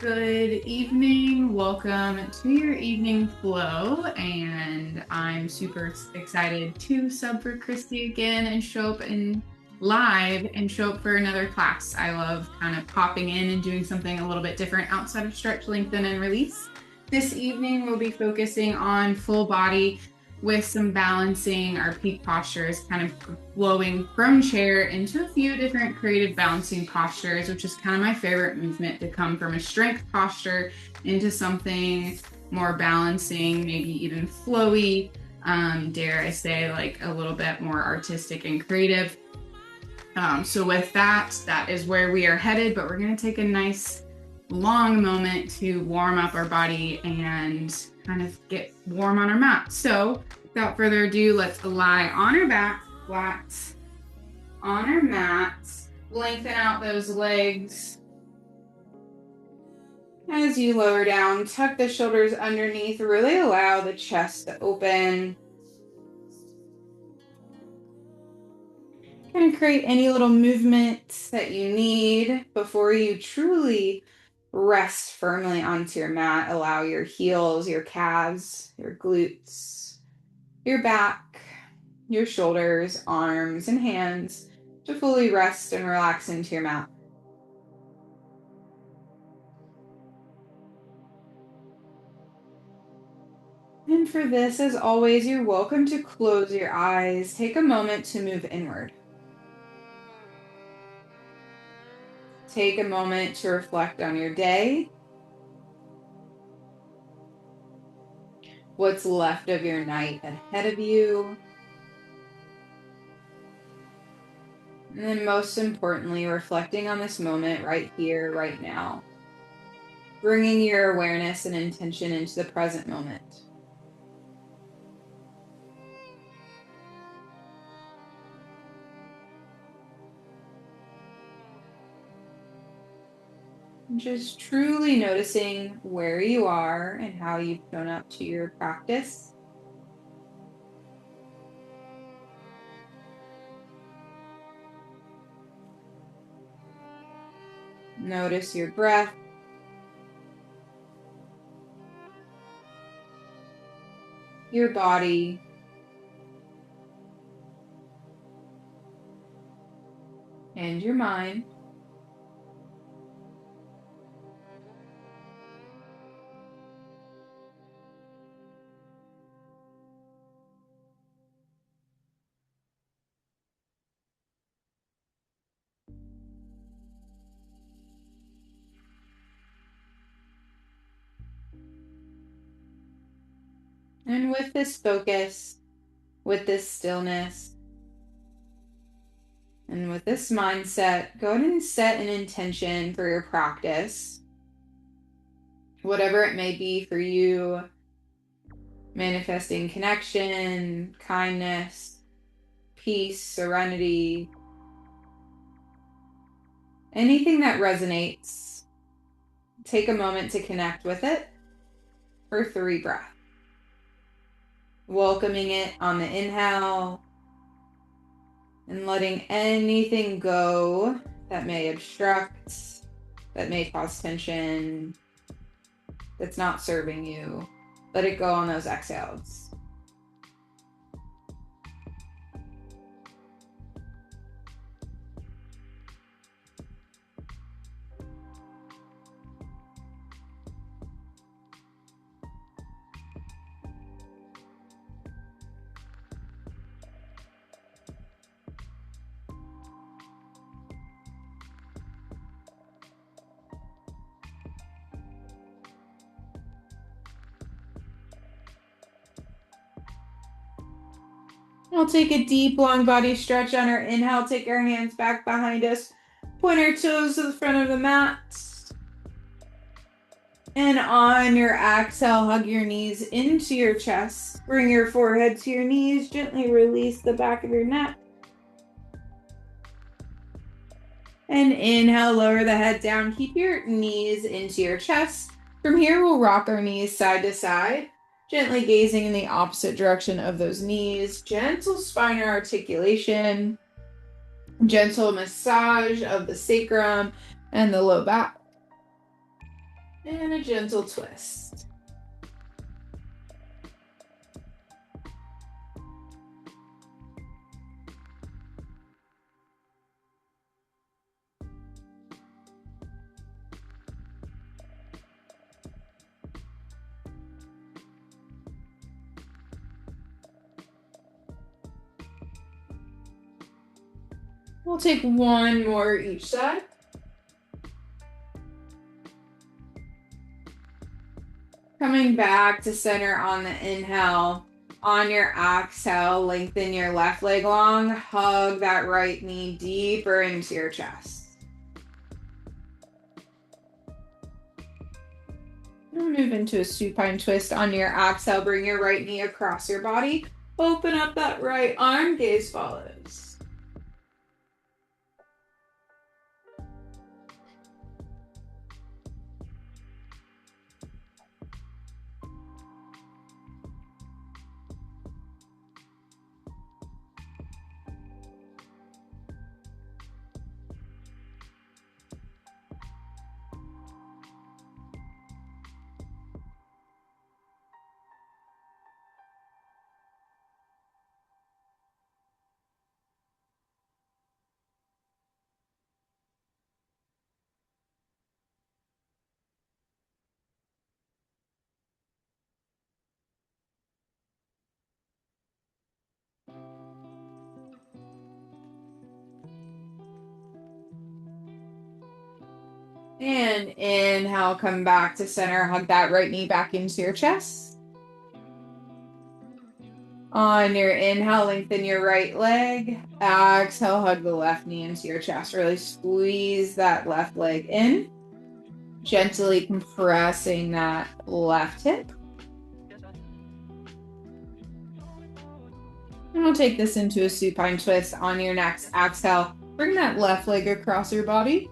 Good evening. Welcome to your evening flow. And I'm super excited to sub for Christy again and show up live and show up for another class. I love kind of popping in and doing something a little bit different outside of stretch, lengthen, and release. This evening, we'll be focusing on full body with some balancing. Our peak posture is kind of flowing from chair into a few different creative balancing postures, which is kind of my favorite movement, to come from a strength posture into something more balancing, maybe even flowy, dare I say, like a little bit more artistic and creative. So with that is where we are headed, but we're going to take a nice long moment to warm up our body and kind of get warm on our mat. So without further ado, let's lie on our back, flat on our mat, lengthen out those legs. As you lower down, tuck the shoulders underneath, really allow the chest to open. Kind of create any little movement that you need before you truly rest firmly onto your mat. Allow your heels, your calves, your glutes, your back, your shoulders, arms, and hands to fully rest and relax into your mat. And for this, as always, you're welcome to close your eyes. Take a moment to move inward. Take a moment to reflect on your day. What's left of your night ahead of you. And then most importantly, reflecting on this moment right here, right now. Bringing your awareness and intention into the present moment. Just truly noticing where you are and how you've shown up to your practice. Notice your breath. Your body. And your mind. And with this focus, with this stillness, and with this mindset, go ahead and set an intention for your practice. Whatever it may be for you, manifesting connection, kindness, peace, serenity, anything that resonates. Take a moment to connect with it for 3 breaths. Welcoming it on the inhale and letting anything go that may obstruct, that may cause tension, that's not serving you. Let it go on those exhales. We'll take a deep, long body stretch on our inhale. Take our hands back behind us. Point our toes to the front of the mat. And on your exhale, hug your knees into your chest. Bring your forehead to your knees. Gently release the back of your neck. And inhale, lower the head down. Keep your knees into your chest. From here, we'll rock our knees side to side. Gently gazing in the opposite direction of those knees. Gentle spinal articulation. Gentle massage of the sacrum and the low back. And a gentle twist. We'll take one more each side. Coming back to center on the inhale. On your exhale, lengthen your left leg long. Hug that right knee deeper into your chest. Move into a supine twist on your exhale. Bring your right knee across your body. Open up that right arm. Gaze follows. And inhale, come back to center. Hug that right knee back into your chest. On your inhale, lengthen your right leg. Exhale, hug the left knee into your chest. Really squeeze that left leg in. Gently compressing that left hip. And we'll take this into a supine twist. On your next exhale, bring that left leg across your body.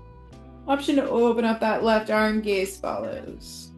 Option to open up that left arm, gaze follows.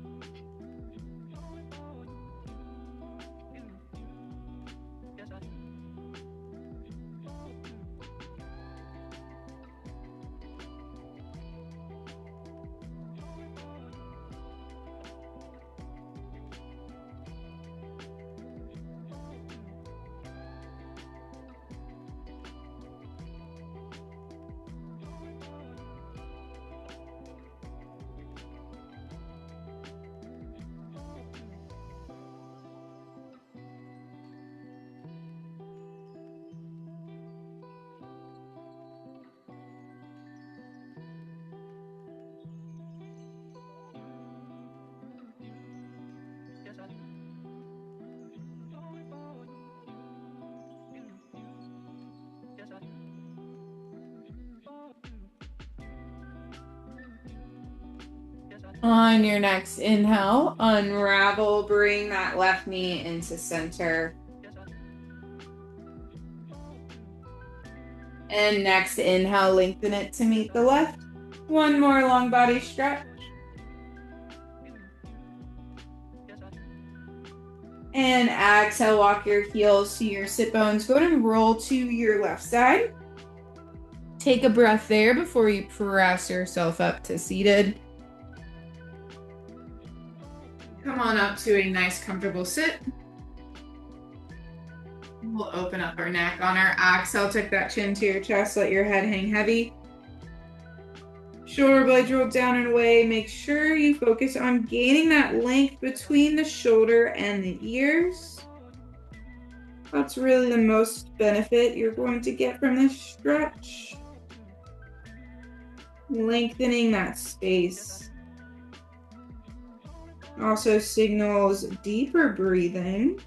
On your next inhale, unravel, bring that left knee into center. And next inhale, lengthen it to meet the left. One more long body stretch. And exhale, walk your heels to your sit bones. Go ahead and roll to your left side. Take a breath there before you press yourself up to seated. Come on up to a nice, comfortable sit. We'll open up our neck. On our exhale, tuck that chin to your chest. Let your head hang heavy. Shoulder blades roll down and away. Make sure you focus on gaining that length between the shoulder and the ears. That's really the most benefit you're going to get from this stretch. Lengthening that space. Also signals deeper breathing.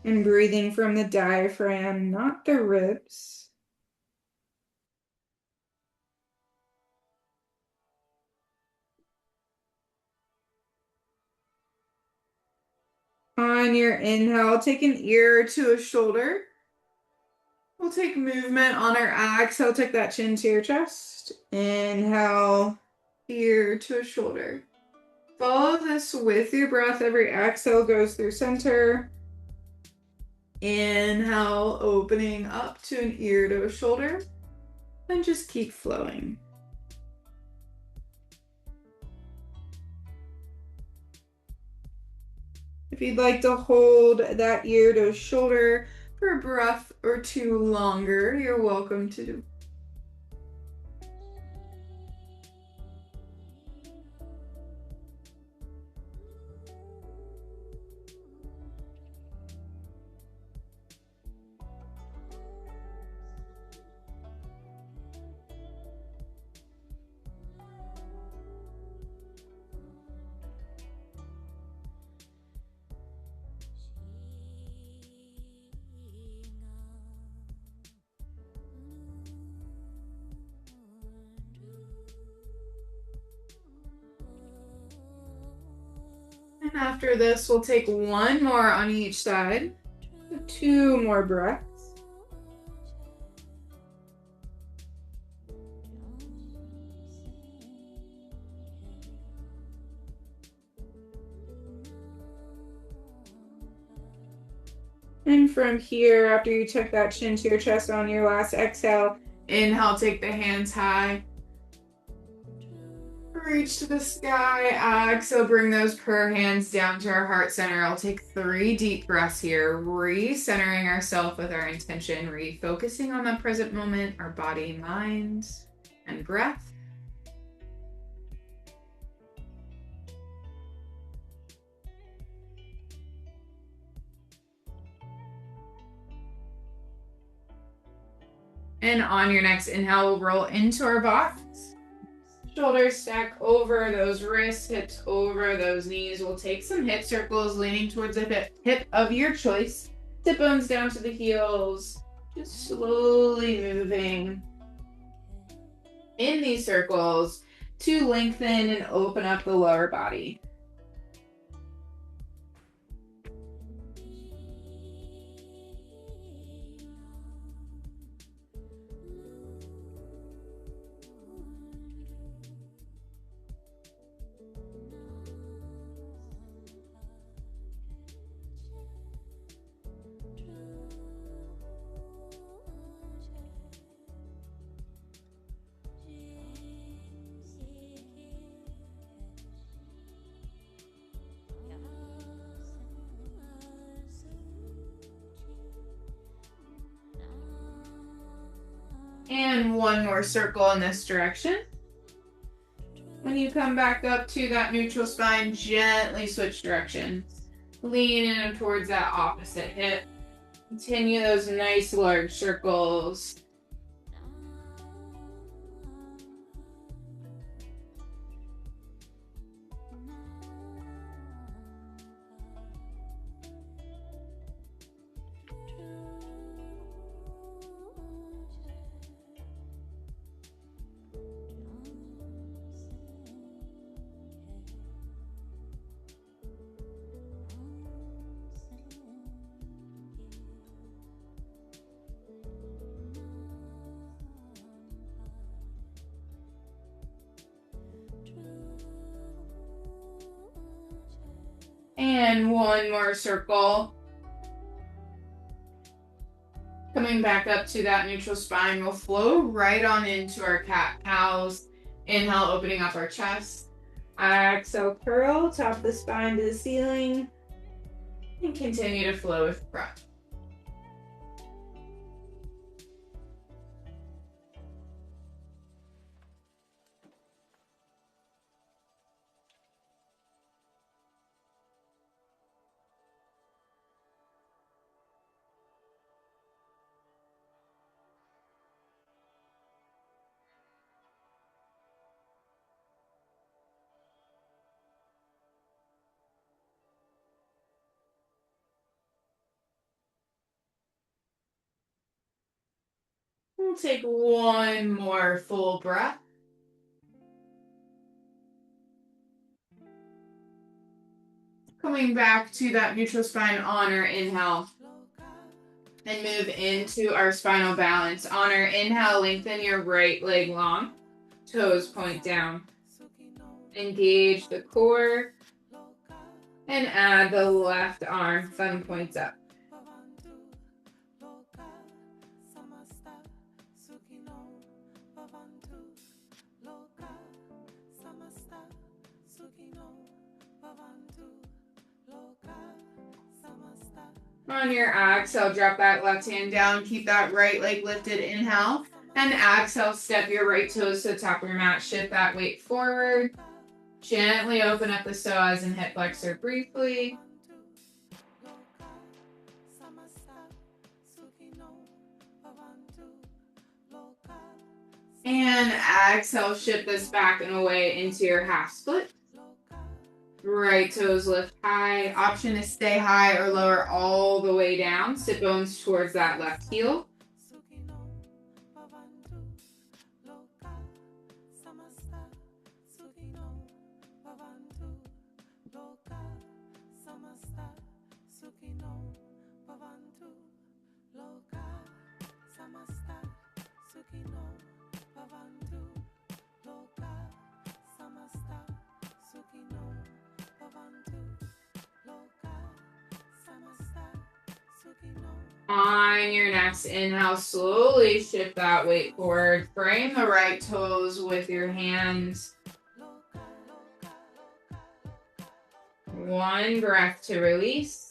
And breathing from the diaphragm, not the ribs. On your inhale, take an ear to a shoulder. We'll take movement on our exhale. Take that chin to your chest. Inhale, ear to a shoulder. Follow this with your breath. Every exhale goes through center. Inhale, opening up to an ear to a shoulder. And just keep flowing. If you'd like to hold that ear to shoulder for a breath or two longer, you're welcome to. And after this, we'll take one more on each side. So 2 more breaths. And from here, after you tuck that chin to your chest on your last exhale, inhale, take the hands high. Reach to the sky. Exhale, bring those prayer hands down to our heart center. I'll take 3 deep breaths here, recentering ourselves with our intention, refocusing on the present moment, our body, mind, and breath. And on your next inhale, we'll roll into our box. Shoulders stack over those wrists, hips over those knees. We'll take some hip circles, leaning towards the hip of your choice. Sit bones down to the heels, just slowly moving in these circles to lengthen and open up the lower body. And one more circle in this direction. When you come back up to that neutral spine, gently switch directions. Lean in towards that opposite hip. Continue those nice large circles. And one more circle. Coming back up to that neutral spine, we'll flow right on into our cat-cows. Inhale, opening up our chest. Exhale, curl, top the spine to the ceiling. And continue to flow with breath. We'll take one more full breath. Coming back to that neutral spine on our inhale. And move into our spinal balance. On our inhale, lengthen your right leg long. Toes point down. Engage the core. And add the left arm, thumb points up. On your exhale, drop that left hand down. Keep that right leg lifted. Inhale. And exhale, step your right toes to the top of your mat. Shift that weight forward. Gently open up the psoas and hip flexor briefly. And exhale, shift this back and away into your half split. Right toes lift high. Option is stay high or lower all the way down. Sit bones towards that left heel. On your next inhale, slowly shift that weight forward. Frame the right toes with your hands. One breath to release.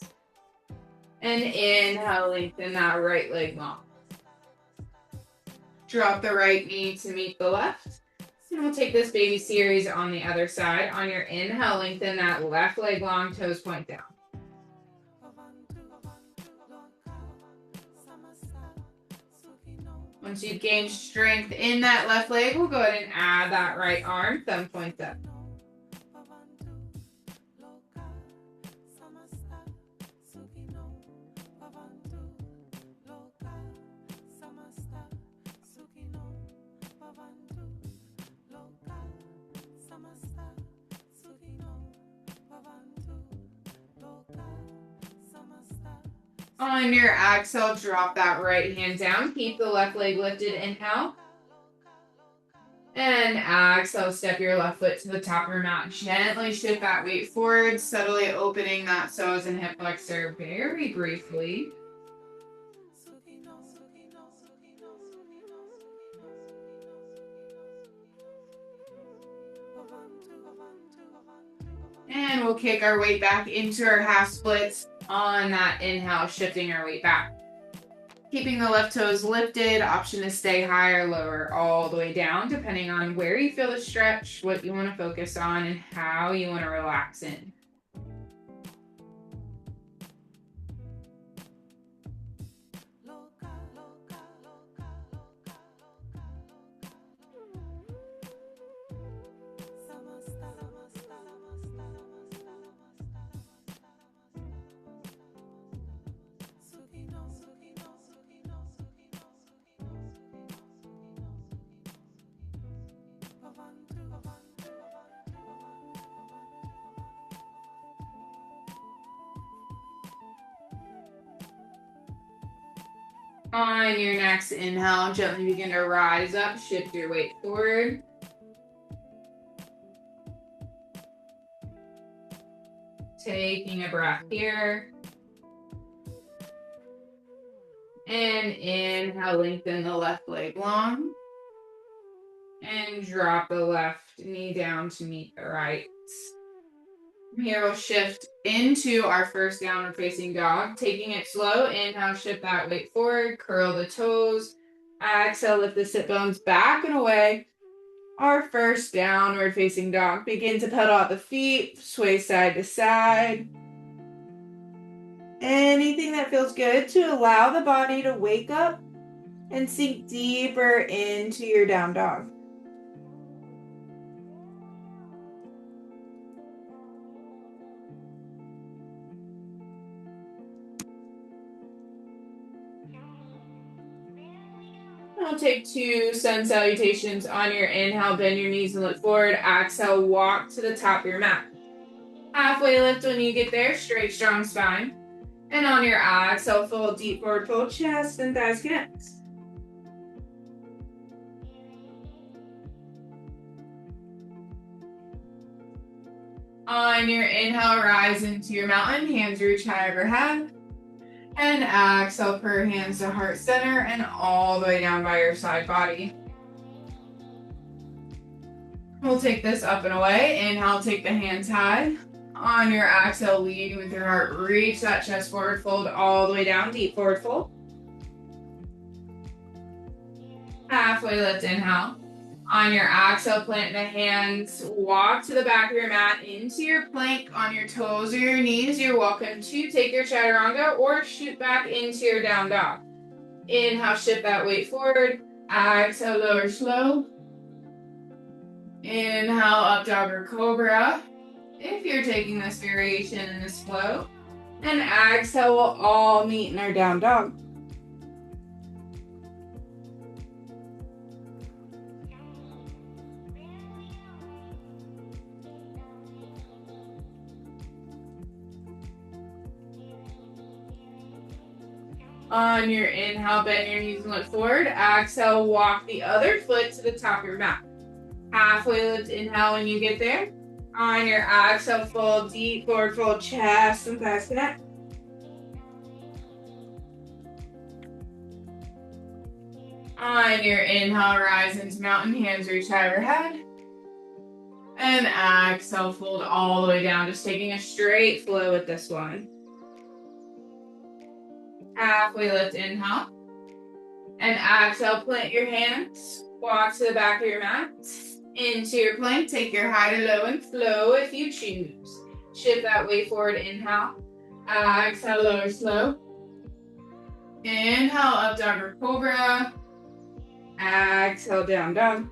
And inhale, lengthen that right leg long. Drop the right knee to meet the left. And we'll take this baby series on the other side. On your inhale, lengthen that left leg long, toes point down. Once you gain strength in that left leg, we'll go ahead and add that right arm, thumb points up. On your exhale, drop that right hand down. Keep the left leg lifted. Inhale. And exhale, step your left foot to the top of your mat. Gently shift that weight forward, subtly opening that psoas and hip flexor very briefly. And we'll kick our weight back into our half splits. On that inhale, shifting our weight back. Keeping the left toes lifted. Option to stay high or lower all the way down, depending on where you feel the stretch, what you want to focus on, and how you want to relax in. On your next inhale, gently begin to rise up, shift your weight forward. Taking a breath here. And inhale, lengthen the left leg long. And drop the left knee down to meet the right. Here we'll shift into our first downward facing dog. Taking it slow, inhale, shift that weight forward, curl the toes. Exhale, lift the sit bones back and away. Our first downward facing dog. Begin to pedal out the feet, sway side to side. Anything that feels good to allow the body to wake up and sink deeper into your down dog. We'll take 2 sun salutations. On your inhale, bend your knees and look forward. Exhale, walk to the top of your mat. Halfway lift when you get there, straight, strong spine. And on your exhale, fold deep forward fold, chest and thighs connect. On your inhale, rise into your mountain, hands reach high overhead. And exhale, per hands to heart center and all the way down by your side body. We'll take this up and away. Inhale, take the hands high. On your exhale, leading with your heart, reach that chest forward, fold all the way down, deep forward fold. Halfway lift, inhale. On your exhale, plant the hands, walk to the back of your mat into your plank on your toes or your knees. You're welcome to take your chaturanga or shoot back into your down dog. Inhale, shift that weight forward. Exhale, lower slow. Inhale, up dog or cobra. If you're taking this variation in this flow. And exhale, we'll all meet in our down dog. On your inhale, bend your knees and look forward. Exhale, walk the other foot to the top of your mat. Halfway lift, inhale when you get there. On your exhale, fold deep forward fold, chest and thighs connect. On your inhale, rise into mountain, hands reach high overhead. And exhale, fold all the way down, just taking a straight flow with this one. Halfway lift, inhale. And exhale, plant your hands, walk to the back of your mat. Into your plank, take your high to low and flow if you choose. Shift that weight forward, inhale. Exhale, lower slow. Inhale, up dog or cobra. Exhale, down dog.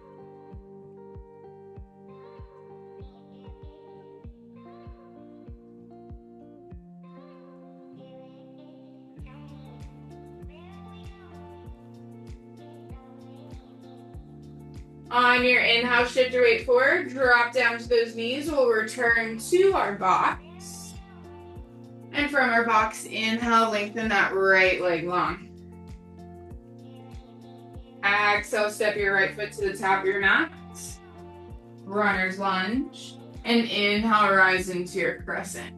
On your inhale, shift your weight forward, drop down to those knees. We'll return to our box. And from our box, inhale, lengthen that right leg long. Exhale, step your right foot to the top of your mat. Runner's lunge. And inhale, rise into your crescent.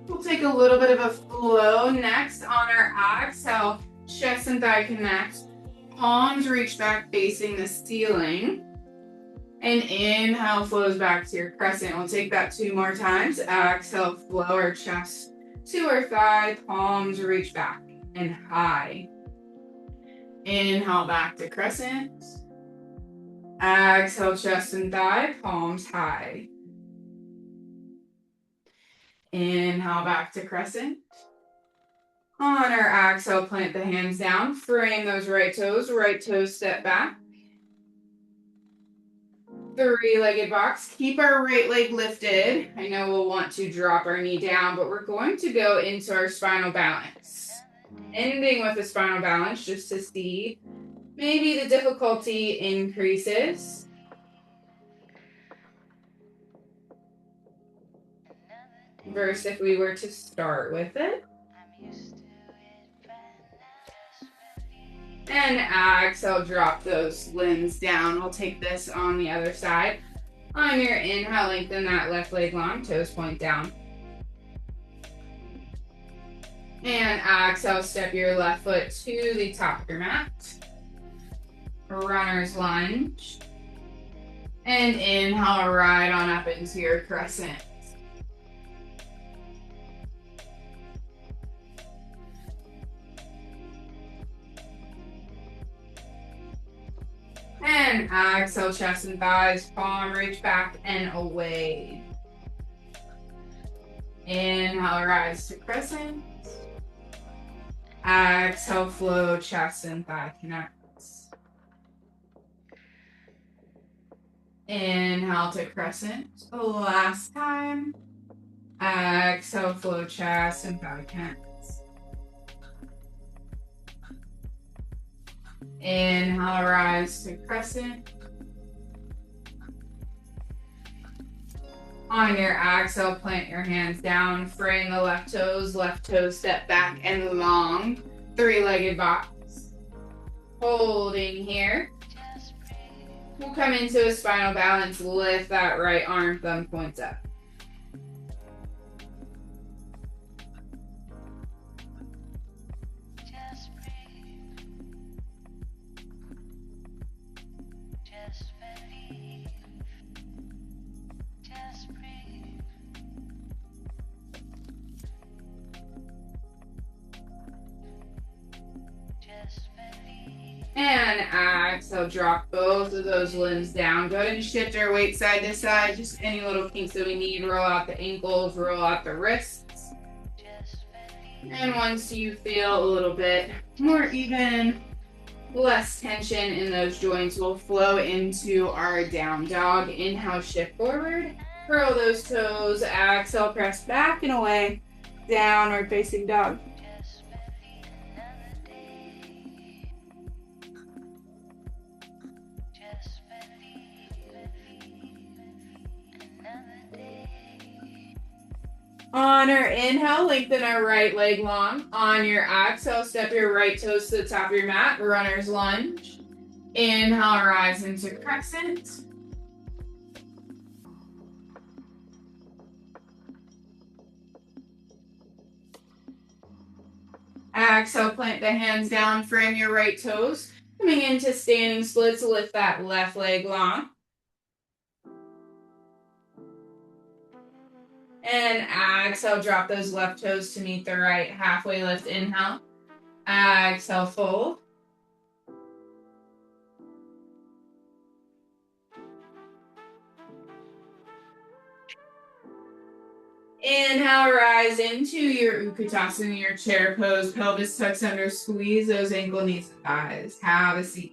We'll take a little bit of a flow next on our exhale, chest and thigh connect. Palms reach back facing the ceiling. And inhale flows back to your crescent. We'll take that 2 more times. Exhale, flow our chest to our thigh, palms reach back and high. Inhale back to crescent. Exhale, chest and thigh, palms high. Inhale back to crescent. On our exhale, plant the hands down, frame those right toes step back. 3-legged box, keep our right leg lifted. I know we'll want to drop our knee down, but we're going to go into our spinal balance. Ending with a spinal balance just to see maybe the difficulty increases. Versus if we were to start with it. And exhale, drop those limbs down. We'll take this on the other side. On your inhale, lengthen that left leg long, toes point down. And exhale, step your left foot to the top of your mat. Runner's lunge. And inhale, ride on up into your crescent. And exhale, chest and thighs, palm reach back and away. Inhale, rise to crescent. Exhale, flow, chest and thigh connects. Inhale to crescent. Last time. Exhale, flow, chest and thigh connects. Inhale, rise to crescent. On your exhale, plant your hands down, frame the left toes step back and long. 3-legged box. Holding here. We'll come into a spinal balance, lift that right arm, thumb points up. And exhale, drop both of those limbs down. Go ahead and shift our weight side to side. Just any little kinks that we need. Roll out the ankles, roll out the wrists. And once you feel a little bit more even, less tension in those joints, we'll flow into our down dog. Inhale, shift forward. Curl those toes. Exhale, press back and away. Downward facing dog. On our inhale, lengthen our right leg long. On your exhale, step your right toes to the top of your mat, runner's lunge. Inhale, rise into crescent. Exhale, plant the hands down, frame your right toes. Coming into standing splits, lift that left leg long. And exhale, drop those left toes to meet the right. Halfway lift, inhale. Exhale, fold. Inhale, rise into your Utkatasana, your chair pose. Pelvis tucks under, squeeze those ankle, knees, and thighs. Have a seat.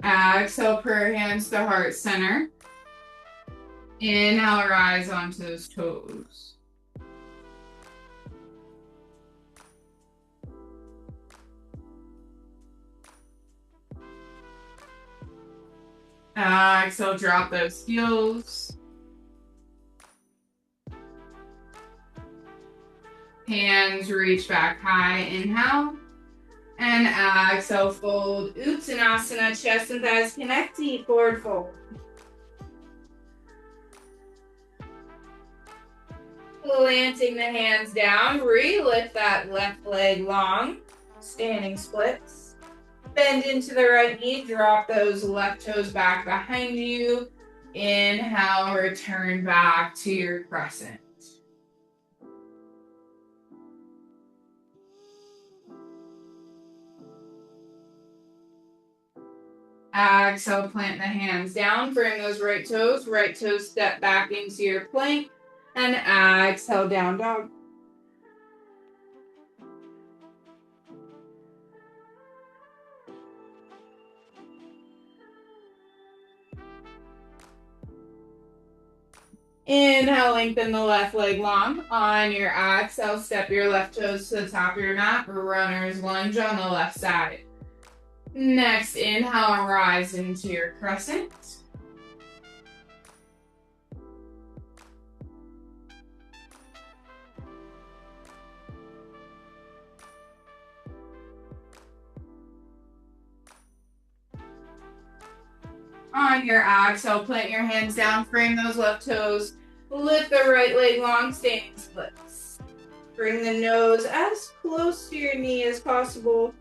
Exhale, prayer hands to heart center. Inhale, rise onto those toes. Exhale, drop those heels. Hands reach back high, inhale. And exhale, fold. Uttanasana, chest and thighs connect, deep forward fold. Planting the hands down, re-lift that left leg long. Standing splits. Bend into the right knee, drop those left toes back behind you. Inhale, return back to your crescent. Exhale, plant the hands down, bring those right toes step back into your plank, and exhale, down dog. Inhale, lengthen the left leg long. On your exhale, step your left toes to the top of your mat, runner's lunge on the left side. Next, inhale, rise into your crescent. On your exhale, plant your hands down, frame those left toes, lift the right leg long, standing splits. Bring the nose as close to your knee as possible.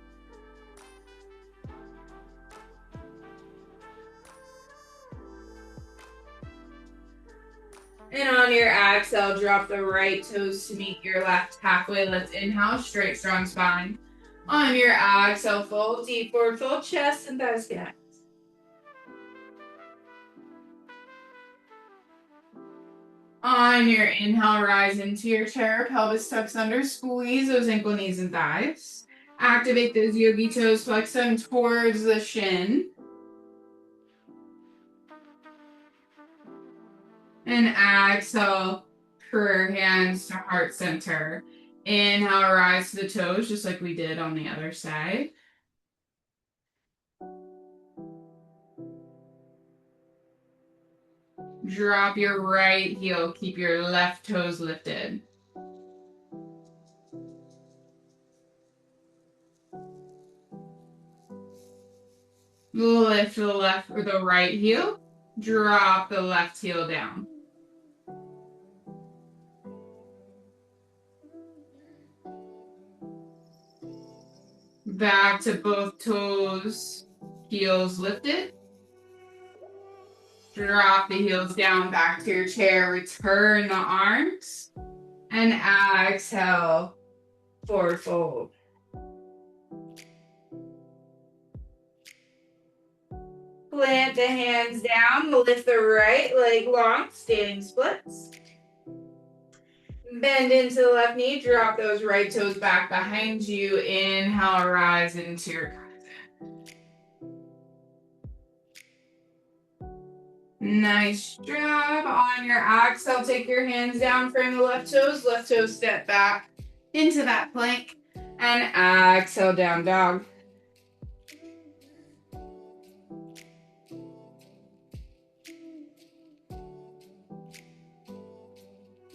And on your exhale, drop the right toes to meet your left. Halfway lift, inhale, straight, strong spine. On your exhale, fold, deep forward fold, chest and thighs connect. On your inhale, rise into your chair, pelvis tucks under, squeeze those ankle, knees, and thighs. Activate those yogi toes, flex them towards the shin. And exhale, prayer hands to heart center. Inhale, rise to the toes, just like we did on the other side. Drop your right heel, keep your left toes lifted. Lift the left or the right heel, drop the left heel down. Back to both toes, heels lifted. Drop the heels down back to your chair. Return the arms. And exhale, forward fold. Plant the hands down. Lift the right leg long. Standing splits. Bend into the left knee. Drop those right toes back behind you. Inhale, rise into your crescent. Nice job. On your exhale, take your hands down, frame the left toes step back into that plank, and exhale, down dog.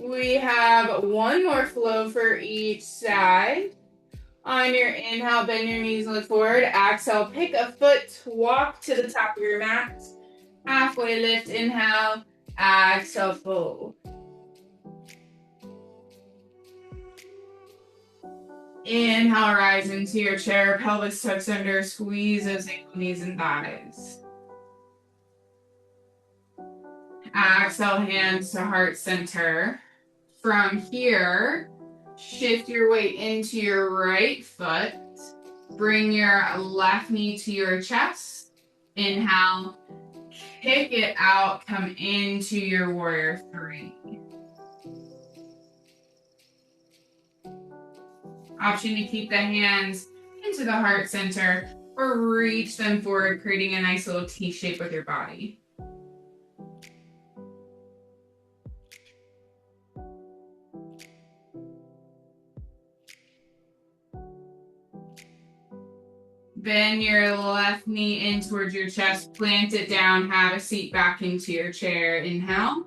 We have one more flow for each side. On your inhale, bend your knees, look forward. Exhale, pick a foot, walk to the top of your mat. Halfway lift, inhale, exhale, fold. Inhale, rise into your chair, pelvis tucks under, squeeze those ankle, knees, and thighs. Exhale, hands to heart center. From here, shift your weight into your right foot. Bring your left knee to your chest. Inhale. Kick it out, come into your warrior three. Option to keep the hands into the heart center or reach them forward, creating a nice little T shape with your body. Bend your left knee in towards your chest, plant it down, have a seat back into your chair. Inhale.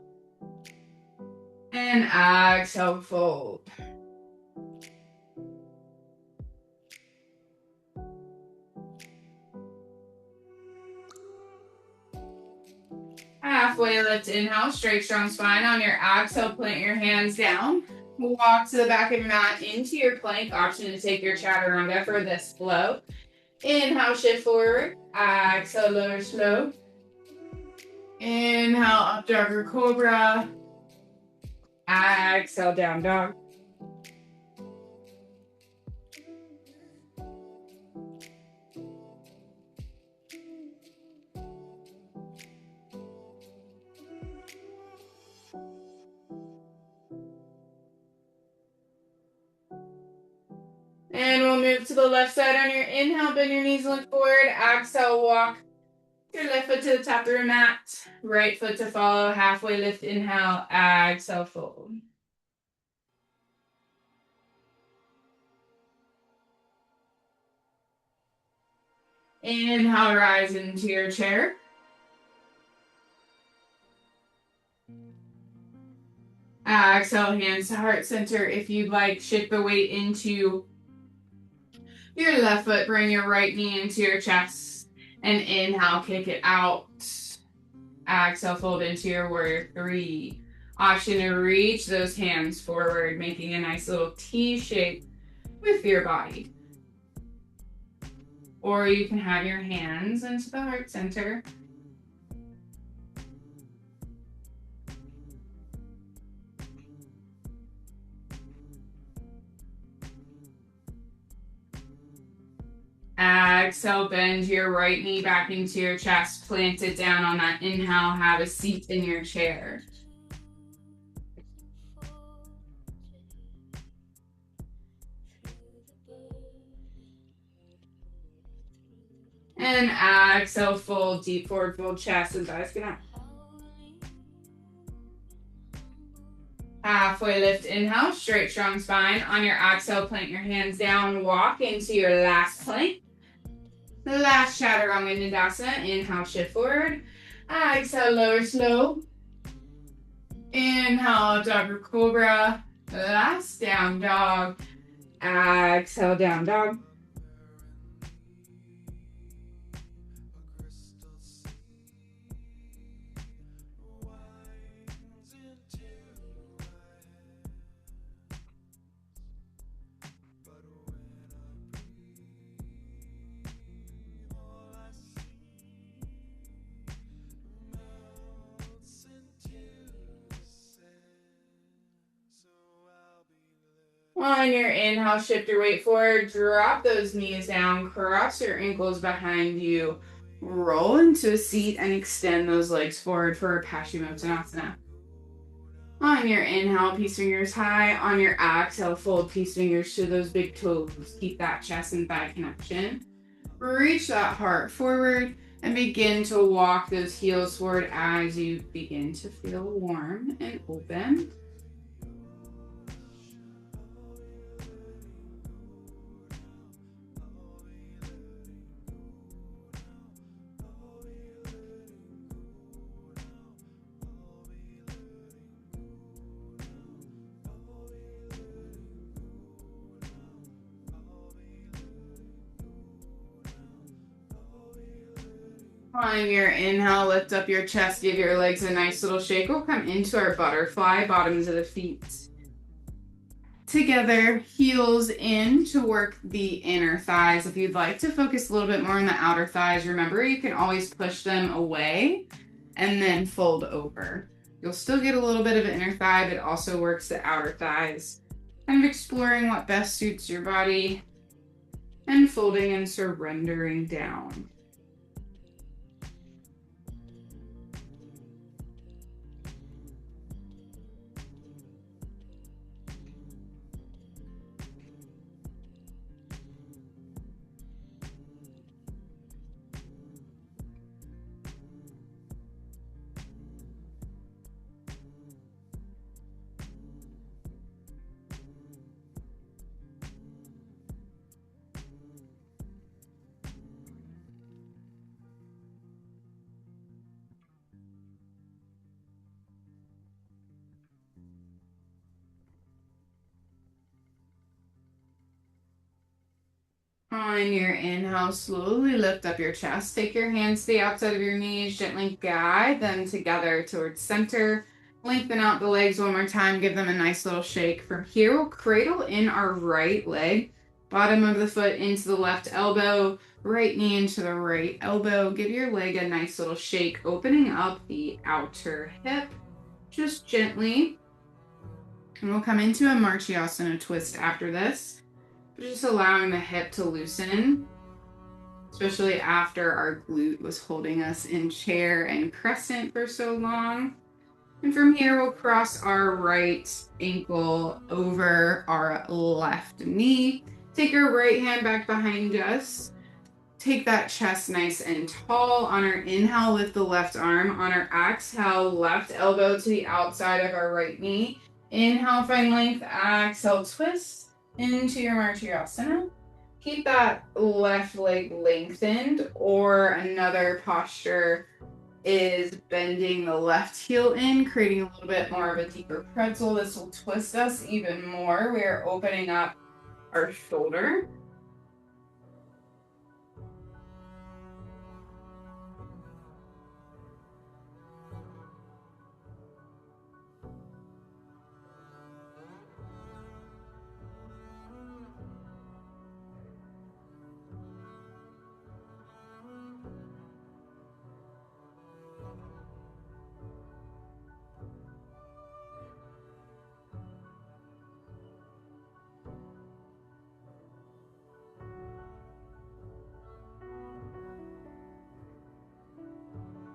And exhale, fold. Halfway lift, inhale, straight strong spine. On your exhale, plant your hands down. Walk to the back of your mat into your plank. Option to take your chaturanga for this flow. Inhale, shift forward. Exhale, lower slow. Inhale, up dog or cobra. Exhale, down dog. And we'll move to the left side on your inhale, bend your knees, look forward. Exhale, walk your left foot to the top of your mat. Right foot to follow, halfway lift, inhale, exhale, fold. Inhale, rise into your chair. Exhale, hands to heart center. If you'd like, shift the weight into your left foot, bring your right knee into your chest, and inhale, kick it out. Exhale, fold into your warrior three. Option to reach those hands forward, making a nice little T shape with your body. Or you can have your hands into the heart center. Exhale, bend your right knee back into your chest, plant it down on that inhale, have a seat in your chair. And exhale, fold, deep forward fold, chest and thighs get out. Halfway lift, inhale, straight strong spine. On your exhale, plant your hands down, walk into your last plank. Last chaturanga nidasana. Inhale, shift forward. Exhale, lower slow. Inhale, dog or cobra. Last down dog. Exhale, down dog. On your inhale, shift your weight forward, drop those knees down, cross your ankles behind you, roll into a seat and extend those legs forward for Paschimottanasana. On your inhale, peace fingers high. On your exhale, fold peace fingers to those big toes. Keep that chest and thigh connection. Reach that heart forward and begin to walk those heels forward as you begin to feel warm and open. On your inhale, lift up your chest, give your legs a nice little shake. We'll come into our butterfly, bottoms of the feet together, heels in to work the inner thighs. If you'd like to focus a little bit more on the outer thighs, remember you can always push them away and then fold over. You'll still get a little bit of inner thigh, but it also works the outer thighs. Kind of exploring what best suits your body and folding and surrendering down. On your inhale, slowly lift up your chest. Take your hands to the outside of your knees. Gently guide them together towards center. Lengthen out the legs one more time. Give them a nice little shake. From here, we'll cradle in our right leg. Bottom of the foot into the left elbow. Right knee into the right elbow. Give your leg a nice little shake, opening up the outer hip. Just gently. And we'll come into a Marchiasana twist after this. Just allowing the hip to loosen, especially after our glute was holding us in chair and crescent for so long. And from here, we'll cross our right ankle over our left knee. Take our right hand back behind us. Take that chest nice and tall. On our inhale, lift the left arm. On our exhale, left elbow to the outside of our right knee. Inhale, find length. Exhale, twist into your Marchiasana. Keep that left leg lengthened, or another posture is bending the left heel in, creating a little bit more of a deeper pretzel. This will twist us even more. We are opening up our shoulder.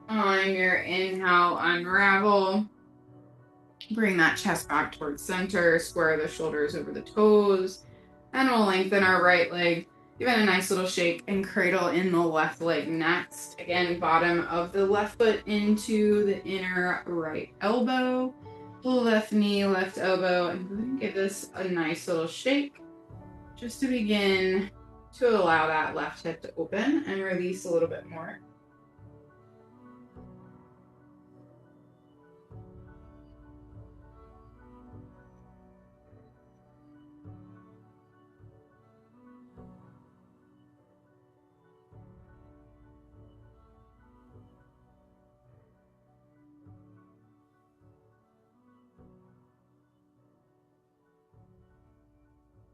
On your inhale, unravel. Bring that chest back towards center, square the shoulders over the toes, and we'll lengthen our right leg. Give it a nice little shake and cradle in the left leg next. Again, bottom of the left foot into the inner right elbow. Left knee, left elbow, and we're going to give this a nice little shake just to begin to allow that left hip to open and release a little bit more.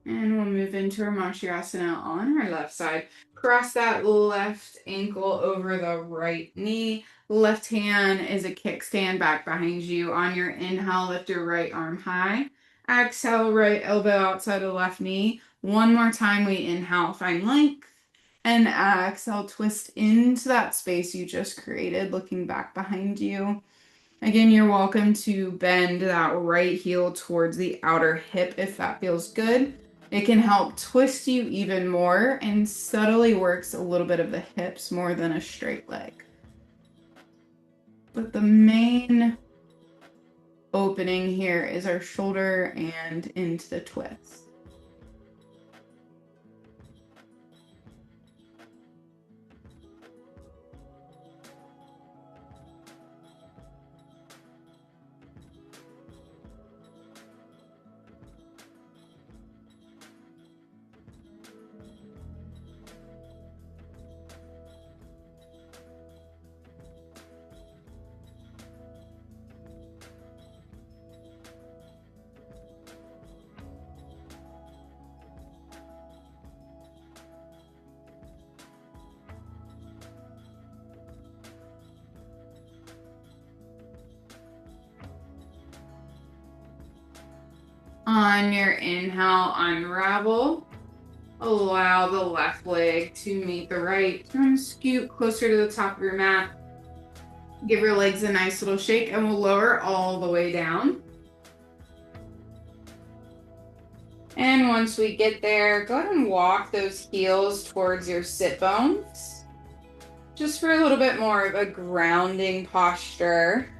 And we'll move into our Matsuyasana on our left side. Cross that left ankle over the right knee. Left hand is a kickstand back behind you. On your inhale, lift your right arm high. Exhale, right elbow outside of left knee. One more time, we inhale, find length. And exhale, twist into that space you just created, looking back behind you. Again, you're welcome to bend that right heel towards the outer hip if that feels good. It can help twist you even more and subtly works a little bit of the hips more than a straight leg. But the main opening here is our shoulder and into the twist. On your inhale, unravel. Allow the left leg to meet the right. And scoot closer to the top of your mat. Give your legs a nice little shake and we'll lower all the way down. And once we get there, go ahead and walk those heels towards your sit bones. Just for a little bit more of a grounding posture.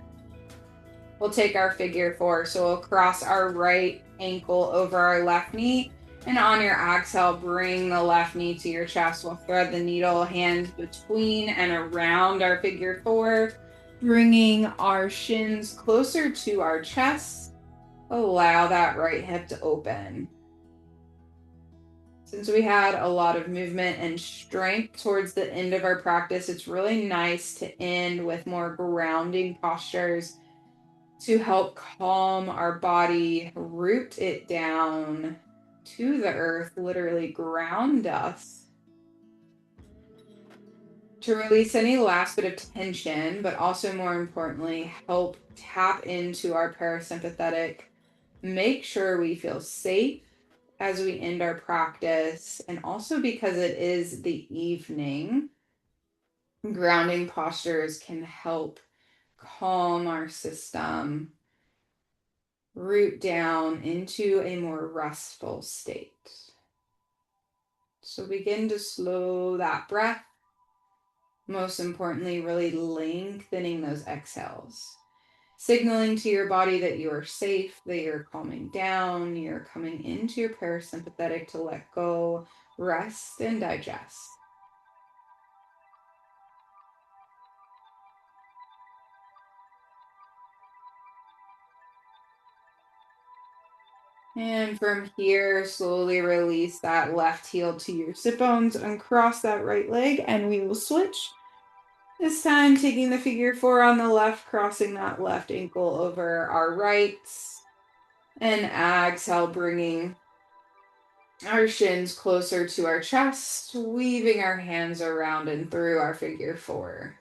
We'll take our figure four. So we'll cross our right ankle over our left knee. And on your exhale, bring the left knee to your chest. We'll thread the needle, hands between and around our figure four, bringing our shins closer to our chest. Allow that right hip to open. Since we had a lot of movement and strength towards the end of our practice, it's really nice to end with more grounding postures to help calm our body, root it down to the earth, literally ground us. To release any last bit of tension, but also more importantly, help tap into our parasympathetic, make sure we feel safe as we end our practice. And also because it is the evening, grounding postures can help calm our system, root down into a more restful state. So begin to slow that breath. Most importantly, really lengthening those exhales, signaling to your body that you are safe, that you're calming down, you're coming into your parasympathetic to let go, rest, and digest. And from here, slowly release that left heel to your sit bones, uncross that right leg, and we will switch. This time, taking the figure four on the left, crossing that left ankle over our right. And exhale, bringing our shins closer to our chest, weaving our hands around and through our figure four.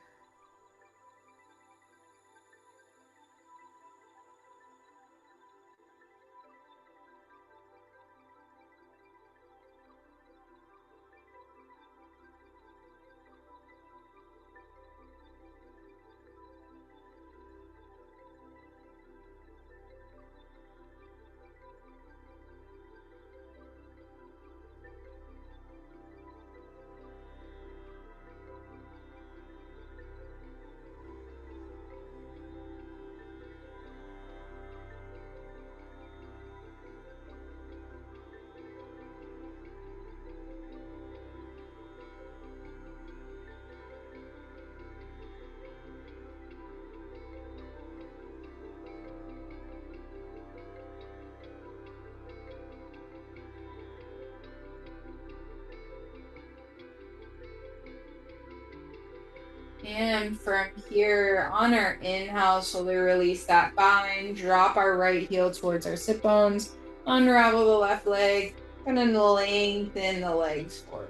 And from here, on our inhale, slowly release that bind, drop our right heel towards our sit bones, unravel the left leg, and then lengthen the legs forward.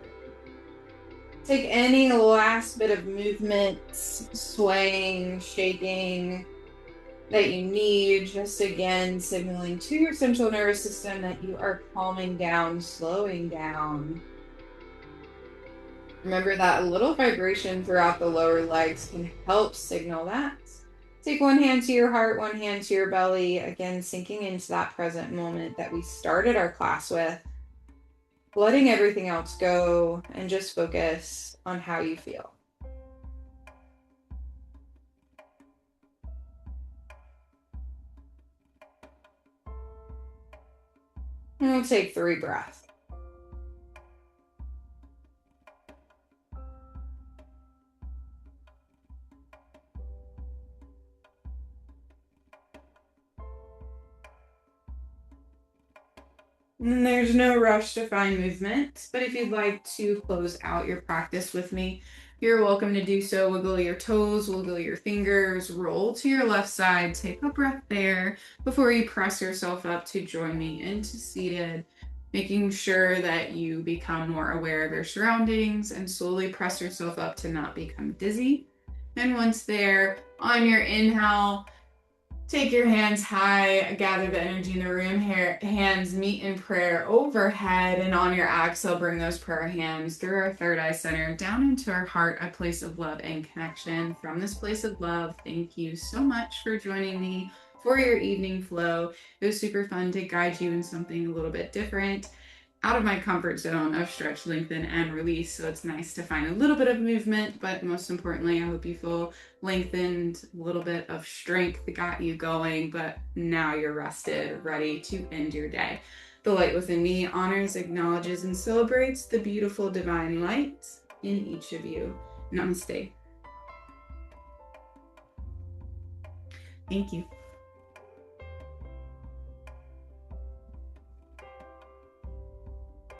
Take any last bit of movement, swaying, shaking, that you need, just again signaling to your central nervous system that you are calming down, slowing down. Remember that a little vibration throughout the lower legs can help signal that. Take one hand to your heart, one hand to your belly, again sinking into that present moment that we started our class with, letting everything else go and just focus on how you feel. And we'll take 3 breaths. And there's no rush to find movement, but if you'd like to close out your practice with me, you're welcome to do so. Wiggle your toes, wiggle your fingers, roll to your left side, take a breath there before you press yourself up to join me into seated, making sure that you become more aware of your surroundings and slowly press yourself up to not become dizzy. And once there, on your inhale, take your hands high, gather the energy in the room. Hands meet in prayer overhead, and on your exhale, bring those prayer hands through our third eye center down into our heart, a place of love and connection. From this place of love, thank you so much for joining me for your evening flow. It was super fun to guide you in something a little bit different, out of my comfort zone of stretch, lengthen, and release. So it's nice to find a little bit of movement, but most importantly, I hope you feel lengthened, a little bit of strength that got you going, but now you're rested, ready to end your day. The light within me honors, acknowledges, and celebrates the beautiful divine light in each of you. Namaste. Thank you.